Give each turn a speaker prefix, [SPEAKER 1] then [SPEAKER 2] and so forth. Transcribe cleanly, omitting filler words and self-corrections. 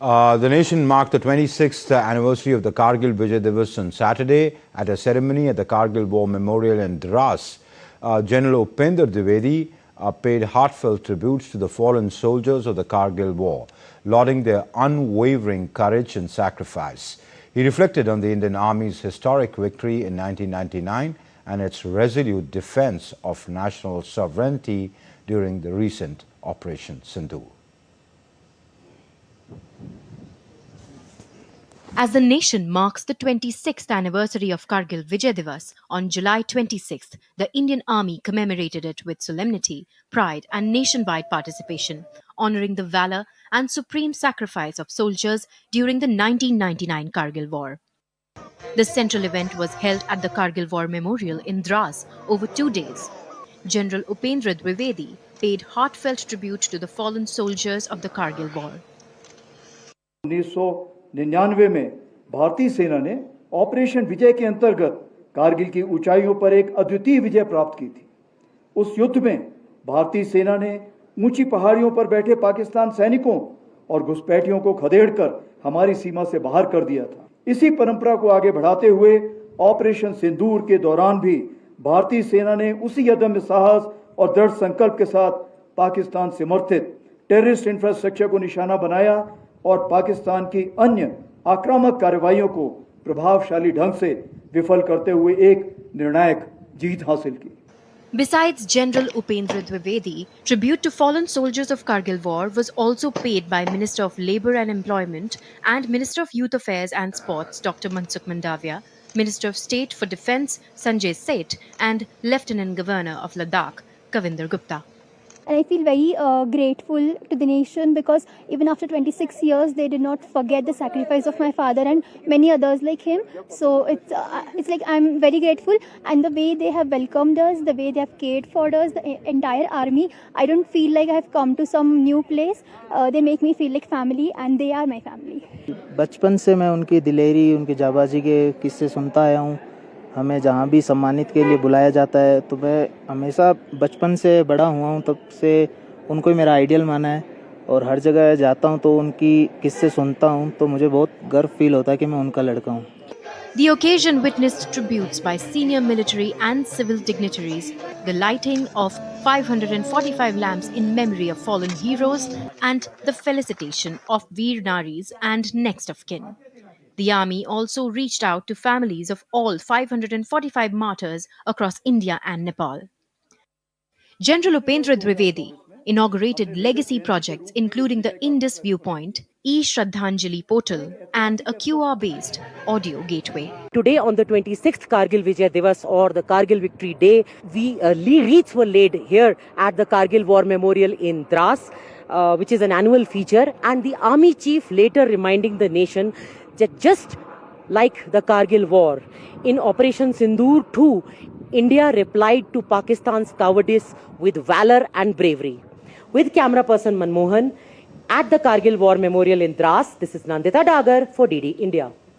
[SPEAKER 1] The nation marked the 26th anniversary of the Kargil Vijay Divas on Saturday at a ceremony at the Kargil War Memorial in Dras. General Upendra Dwivedi paid heartfelt tributes to the fallen soldiers of the Kargil War, lauding their unwavering courage and sacrifice. He reflected on the Indian Army's historic victory in 1999 and its resolute defense of national sovereignty during the recent Operation Sindoor.
[SPEAKER 2] As the nation marks the 26th anniversary of Kargil Vijay Divas on July 26th, the Indian Army commemorated it with solemnity, pride and nationwide participation, honoring the valor and supreme sacrifice of soldiers during the 1999 Kargil War. The central event was held at the Kargil War Memorial in Dras over 2 days. General Upendra Dwivedi paid heartfelt tribute to the fallen soldiers of the Kargil War.
[SPEAKER 3] 1999 में भारतीय सेना ने operation विजय के अंतर्गत कारगिल की ऊंचाइयों पर एक अद्वितीय विजय प्राप्त की थी। उस युद्ध में भारतीय सेना ने ऊंची पहाड़ियों पर बैठे पाकिस्तान सैनिकों और घुसपैठियों को खदेड़कर हमारी सीमा से बाहर कर दिया था। इसी परंपरा को आगे बढ़ाते हुए ऑपरेशन सिंदूर के दौरान भी भारतीय सेना ने उसी अदम्य साहस और दृढ़ संकल्प के साथ पाकिस्तान समर्थित टेररिस्ट इंफ्रास्ट्रक्चर को निशाना बनाया और पाकिस्तान की अन्य आक्रामक कार्रवाइयों को प्रभावशाली ढंग से विफल करते हुए एक निर्णायक जीत हासिल की।
[SPEAKER 2] Besides General Upendra Dwivedi, tribute to fallen soldiers of Kargil War was also paid by Minister of Labour and Employment and Minister of Youth Affairs and Sports Dr. Mansukh Mandavia, Minister of State for Defence Sanjay Seth and Lieutenant Governor of Ladakh Kavinder Gupta.
[SPEAKER 4] And I feel very grateful to the nation because even after 26 years, they did not forget the sacrifice of my father and many others like him. So it's like I'm very grateful, and the way they have welcomed us, the way they have cared for us, the entire army, I don't feel like I have come to some new place. They make me feel like family, and they are my family.
[SPEAKER 5] बचपन से मैं उनकी दिलेरी, उनकी जाबाजी के किस्से सुनता आया हूँ। हमें जहाँ भी सम्मानित के लिए बुलाया जाता है तो मैं हमेशा बचपन से बड़ा हुआ हूँ, तब से उनको ही मेरा आइडियल माना है और हर जगह जाता हूँ तो उनकी किस्से सुनता हूँ तो मुझे बहुत गर्व फील होता है कि मैं उनका लड़का हूँ।
[SPEAKER 2] The occasion witnessed tributes by senior military and civil dignitaries, the lighting of 545 lamps in memory of fallen heroes, and the felicitation of Veer Naris and next of kin. The army also reached out to families of all 545 martyrs across India and Nepal. General Upendra Dwivedi inaugurated legacy projects including the Indus Viewpoint, e-Shraddhanjali portal and a QR-based audio gateway.
[SPEAKER 6] Today on the 26th Kargil Vijay Divas or the Kargil Victory Day, wreaths were laid here at the Kargil War Memorial in Dras, which is an annual feature, and the army chief later reminding the nation that just like the Kargil War, in Operation Sindoor too, India replied to Pakistan's cowardice with valor and bravery. With camera person Manmohan at the Kargil War Memorial in Dras, this is Nandita Dagar for DD India.